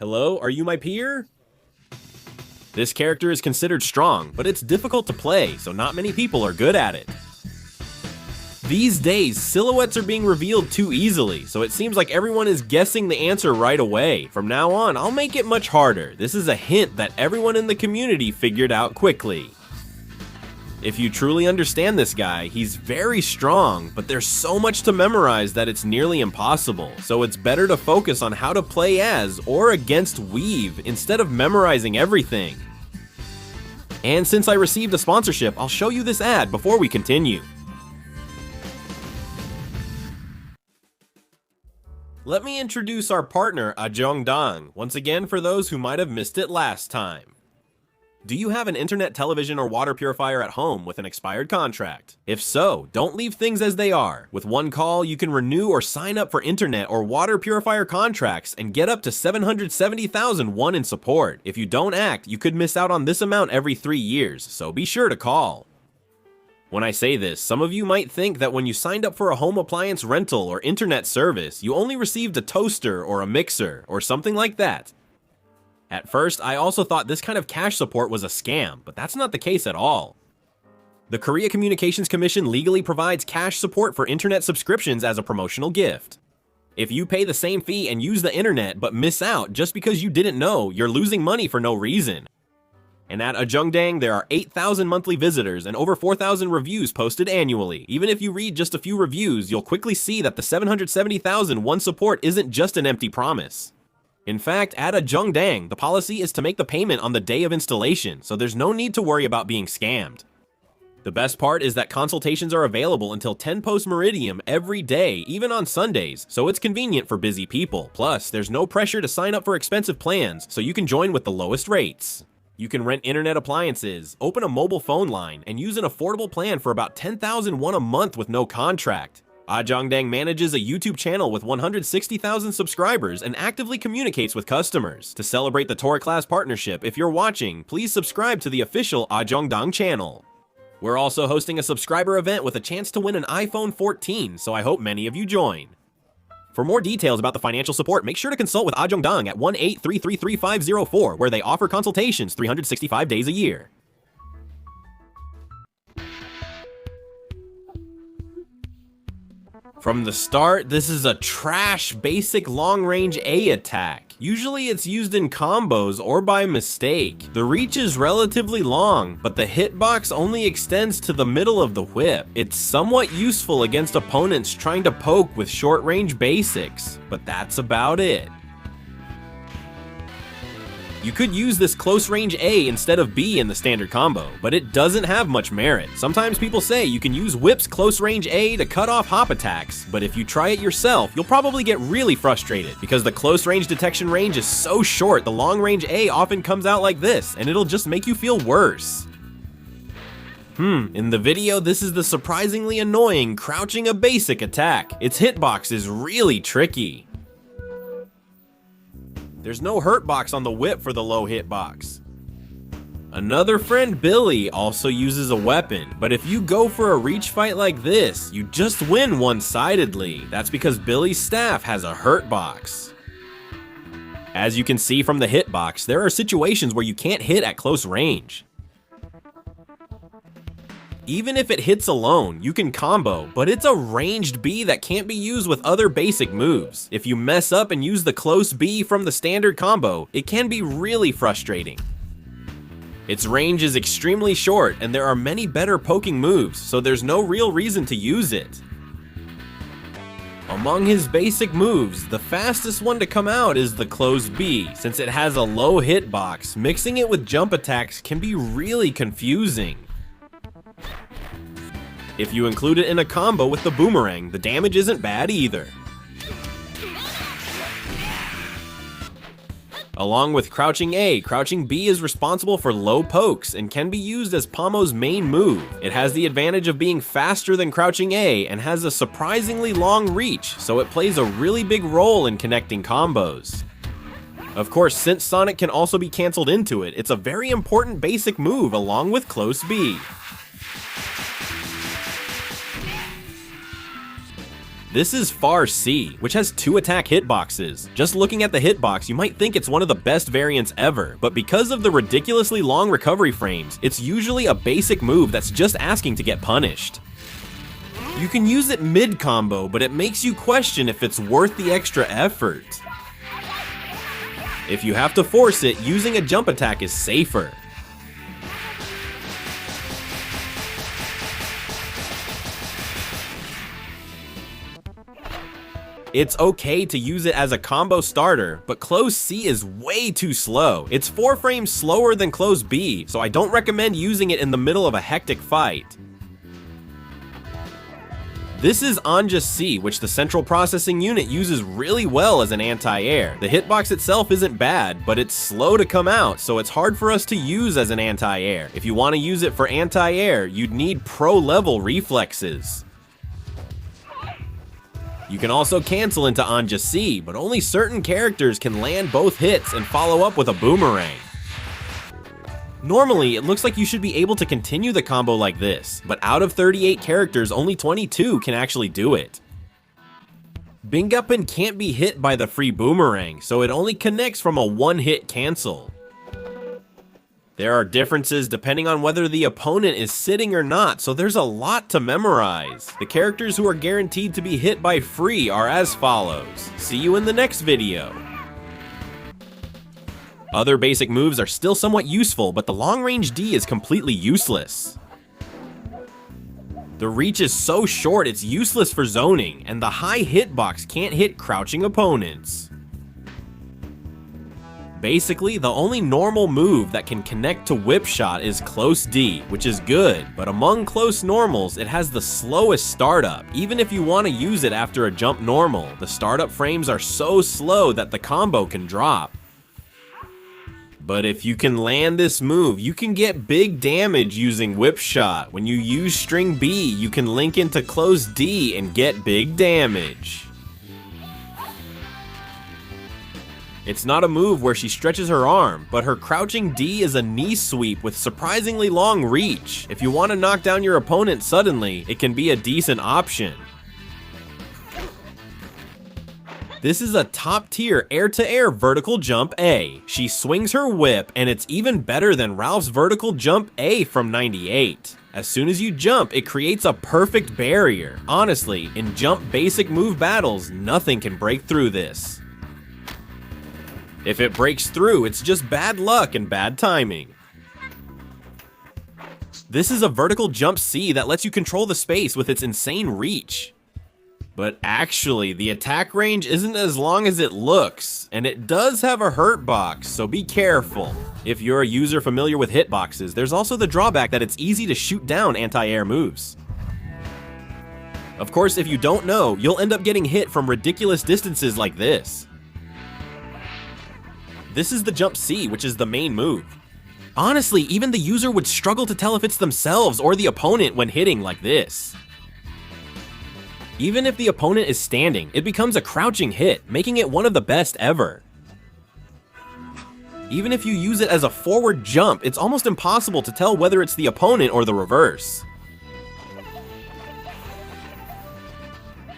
Hello, are you my peer? This character is considered strong, but it's difficult to play, so not many people are good at it. These days, silhouettes are being revealed too easily, so it seems like everyone is guessing the answer right away. From now on, I'll make it much harder. This is a hint that everyone in the community figured out quickly. If you truly understand this guy, he's very strong, but there's so much to memorize that it's nearly impossible, so it's better to focus on how to play as or against Weave instead of memorizing everything. And since I received a sponsorship, I'll show you this ad before we continue. Let me introduce our partner, Dong, once again for those who might have missed it last time. Do you have an internet, television, or water purifier at home with an expired contract? If so, don't leave things as they are. With one call, you can renew or sign up for internet or water purifier contracts and get up to 770,000 won in support. If you don't act, you could miss out on this amount every 3 years, so be sure to call. When I say this, some of you might think that when you signed up for a home appliance rental or internet service, you only received a toaster or a mixer or something like that. At first, I also thought this kind of cash support was a scam, but that's not the case at all. The Korea Communications Commission legally provides cash support for internet subscriptions as a promotional gift. If you pay the same fee and use the internet but miss out just because you didn't know, you're losing money for no reason. And at Ajungdang, there are 8,000 monthly visitors and over 4,000 reviews posted annually. Even if you read just a few reviews, you'll quickly see that the 770,000 won support isn't just an empty promise. In fact, at Ajungdang, the policy is to make the payment on the day of installation, so there's no need to worry about being scammed. The best part is that consultations are available until 10 post-meridium every day, even on Sundays, so it's convenient for busy people. Plus, there's no pressure to sign up for expensive plans, so you can join with the lowest rates. You can rent internet appliances, open a mobile phone line, and use an affordable plan for about 10,000 won a month with no contract. Ajungdang manages a YouTube channel with 160,000 subscribers and actively communicates with customers. To celebrate the Tora Class partnership, if you're watching, please subscribe to the official Ajungdang channel. We're also hosting a subscriber event with a chance to win an iPhone 14, so I hope many of you join. For more details about the financial support, make sure to consult with Ajungdang at 1-833-3504, where they offer consultations 365 days a year. From the start, this is a trash basic long-range A attack. Usually it's used in combos or by mistake. The reach is relatively long, but the hitbox only extends to the middle of the whip. It's somewhat useful against opponents trying to poke with short-range basics, but that's about it. You could use this close range A instead of B in the standard combo, but it doesn't have much merit. Sometimes people say you can use Whip's close range A to cut off hop attacks, but if you try it yourself, you'll probably get really frustrated because the close range detection range is so short, the long range A often comes out like this, and it'll just make you feel worse. In the video, this is the surprisingly annoying crouching a basic attack. Its hitbox is really tricky. There's no hurt box on the whip for the low hitbox. Another friend, Billy, also uses a weapon, but if you go for a reach fight like this, you just win one-sidedly. That's because Billy's staff has a hurt box. As you can see from the hitbox, there are situations where you can't hit at close range. Even if it hits alone, you can combo, but it's a ranged B that can't be used with other basic moves. If you mess up and use the close B from the standard combo, it can be really frustrating. Its range is extremely short, and there are many better poking moves, so there's no real reason to use it. Among his basic moves, the fastest one to come out is the close B. Since it has a low hitbox, mixing it with jump attacks can be really confusing. If you include it in a combo with the boomerang, the damage isn't bad either. Along with crouching A, crouching B is responsible for low pokes and can be used as Pommo's main move. It has the advantage of being faster than crouching A and has a surprisingly long reach, so it plays a really big role in connecting combos. Of course, since Sonic can also be cancelled into it, it's a very important basic move along with close B. This is Far C, which has 2 attack hitboxes. Just looking at the hitbox, you might think it's one of the best variants ever, but because of the ridiculously long recovery frames, it's usually a basic move that's just asking to get punished. You can use it mid-combo, but it makes you question if it's worth the extra effort. If you have to force it, using a jump attack is safer. It's okay to use it as a combo starter, but close C is way too slow. It's 4 frames slower than close B, so I don't recommend using it in the middle of a hectic fight. This is Anja C, which the central processing unit uses really well as an anti-air. The hitbox itself isn't bad, but it's slow to come out, so it's hard for us to use as an anti-air. If you want to use it for anti-air, you'd need pro-level reflexes. You can also cancel into Anja C, but only certain characters can land both hits and follow up with a boomerang. Normally, it looks like you should be able to continue the combo like this, but out of 38 characters, only 22 can actually do it. Bingapan can't be hit by the free boomerang, so it only connects from a one-hit cancel. There are differences depending on whether the opponent is sitting or not, so there's a lot to memorize. The characters who are guaranteed to be hit by free are as follows. See you in the next video. Other basic moves are still somewhat useful, but the long-range D is completely useless. The reach is so short it's useless for zoning, and the high hitbox can't hit crouching opponents. Basically, the only normal move that can connect to whip shot is close D, which is good, but among close normals, it has the slowest startup. Even if you want to use it after a jump normal, the startup frames are so slow that the combo can drop. But if you can land this move, you can get big damage using whip shot. When you use string B, you can link into close D and get big damage. It's not a move where she stretches her arm, but her crouching D is a knee sweep with surprisingly long reach. If you want to knock down your opponent suddenly, it can be a decent option. This is a top-tier air-to-air vertical jump A. She swings her whip, and it's even better than Ralph's vertical jump A from '98. As soon as you jump, it creates a perfect barrier. Honestly, in jump basic move battles, nothing can break through this. If it breaks through, it's just bad luck and bad timing. This is a vertical jump C that lets you control the space with its insane reach. But actually, the attack range isn't as long as it looks, and it does have a hurt box, so be careful. If you're a user familiar with hitboxes, there's also the drawback that it's easy to shoot down anti-air moves. Of course, if you don't know, you'll end up getting hit from ridiculous distances like this. This is the jump C, which is the main move. Honestly, even the user would struggle to tell if it's themselves or the opponent when hitting like this. Even if the opponent is standing, it becomes a crouching hit, making it one of the best ever. Even if you use it as a forward jump, it's almost impossible to tell whether it's the opponent or the reverse.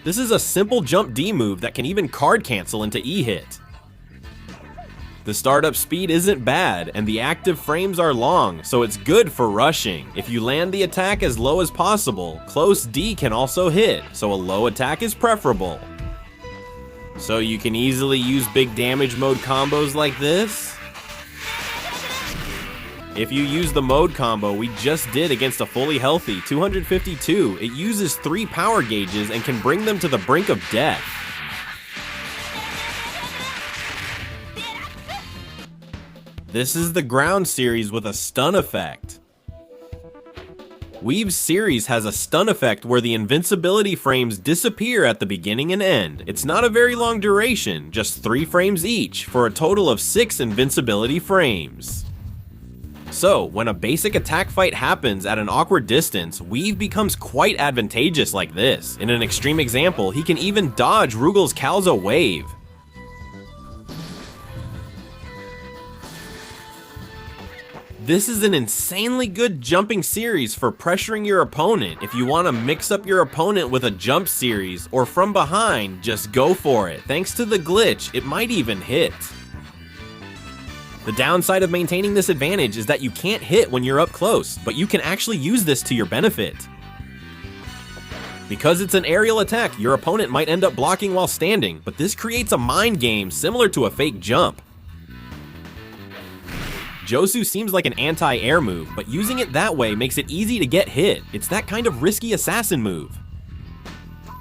This is a simple jump D move that can even card cancel into E hit. The startup speed isn't bad, and the active frames are long, so it's good for rushing. If you land the attack as low as possible, close D can also hit, so a low attack is preferable. So you can easily use big damage mode combos like this. If you use the mode combo we just did against a fully healthy 252, it uses 3 power gauges and can bring them to the brink of death. This is the ground series with a stun effect. Weave's series has a stun effect where the invincibility frames disappear at the beginning and end. It's not a very long duration, just 3 frames each, for a total of 6 invincibility frames. So, when a basic attack fight happens at an awkward distance, Weave becomes quite advantageous like this. In an extreme example, he can even dodge Rugal's Calzo wave. This is an insanely good jumping series for pressuring your opponent. If you want to mix up your opponent with a jump series or from behind, just go for it. Thanks to the glitch, it might even hit. The downside of maintaining this advantage is that you can't hit when you're up close, but you can actually use this to your benefit. Because it's an aerial attack, your opponent might end up blocking while standing, but this creates a mind game similar to a fake jump. Josu seems like an anti-air move, but using it that way makes it easy to get hit. It's that kind of risky assassin move.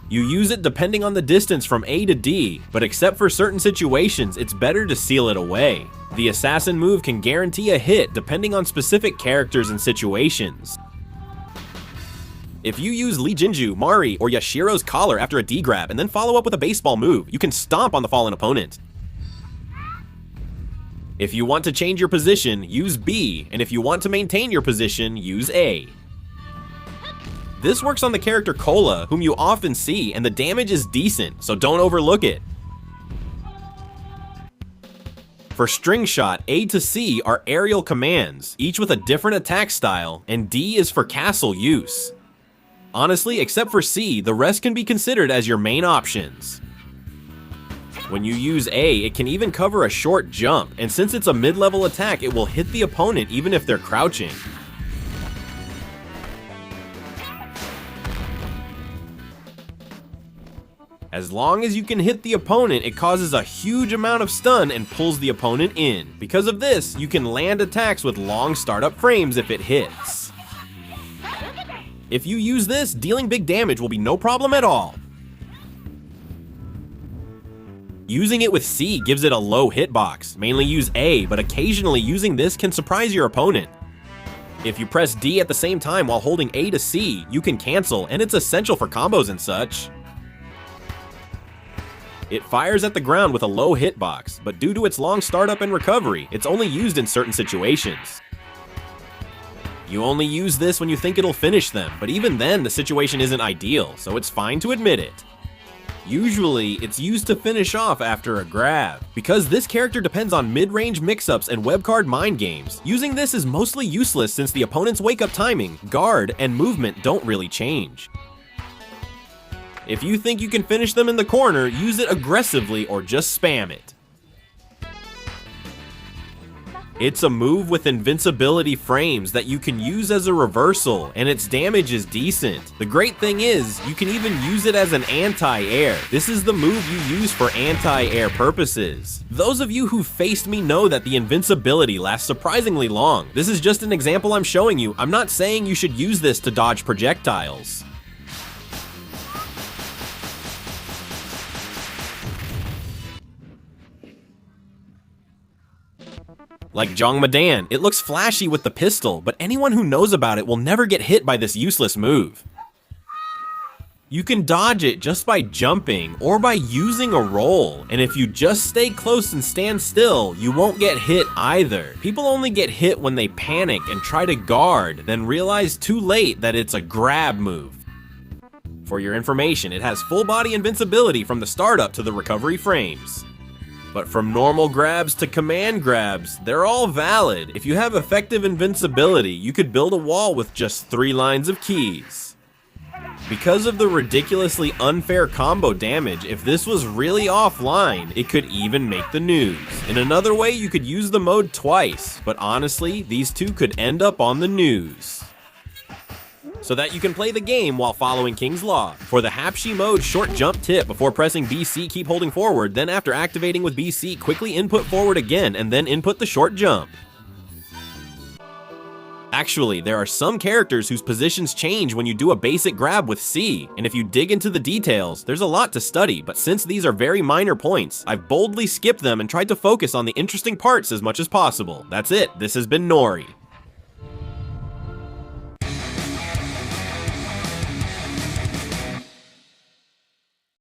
You use it depending on the distance from A to D, but except for certain situations, it's better to seal it away. The assassin move can guarantee a hit depending on specific characters and situations. If you use Lee Jinju, Mari, or Yashiro's collar after a D-grab and then follow up with a baseball move, you can stomp on the fallen opponent. If you want to change your position, use B, and if you want to maintain your position, use A. This works on the character Cola, whom you often see, and the damage is decent, so don't overlook it. For String Shot, A to C are aerial commands, each with a different attack style, and D is for castle use. Honestly, except for C, the rest can be considered as your main options. When you use A, it can even cover a short jump, and since it's a mid-level attack, it will hit the opponent even if they're crouching. As long as you can hit the opponent, it causes a huge amount of stun and pulls the opponent in. Because of this, you can land attacks with long startup frames if it hits. If you use this, dealing big damage will be no problem at all. Using it with C gives it a low hitbox. Mainly use A, but occasionally using this can surprise your opponent. If you press D at the same time while holding A to C, you can cancel, and it's essential for combos and such. It fires at the ground with a low hitbox, but due to its long startup and recovery, it's only used in certain situations. You only use this when you think it'll finish them, but even then the situation isn't ideal, so it's fine to admit it. Usually, it's used to finish off after a grab. Because this character depends on mid-range mix-ups and webcard mind games, using this is mostly useless since the opponent's wake-up timing, guard, and movement don't really change. If you think you can finish them in the corner, use it aggressively or just spam it. It's a move with invincibility frames that you can use as a reversal, and its damage is decent. The great thing is, you can even use it as an anti-air. This is the move you use for anti-air purposes. Those of you who faced me know that the invincibility lasts surprisingly long. This is just an example I'm showing you. I'm not saying you should use this to dodge projectiles. Like Zhang Madan, it looks flashy with the pistol, but anyone who knows about it will never get hit by this useless move. You can dodge it just by jumping or by using a roll, and if you just stay close and stand still, you won't get hit either. People only get hit when they panic and try to guard, then realize too late that it's a grab move. For your information, it has full body invincibility from the startup to the recovery frames. But from normal grabs to command grabs, they're all valid. If you have effective invincibility, you could build a wall with just 3 lines of keys. Because of the ridiculously unfair combo damage, if this was really offline, it could even make the news. In another way, you could use the mode twice, but honestly, these two could end up on the news. So that you can play the game while following King's Law. For the Hapshi mode short jump tip, before pressing BC keep holding forward, then after activating with BC quickly input forward again and then input the short jump. Actually, there are some characters whose positions change when you do a basic grab with C, and if you dig into the details, there's a lot to study, but since these are very minor points, I've boldly skipped them and tried to focus on the interesting parts as much as possible. That's it, this has been Nori.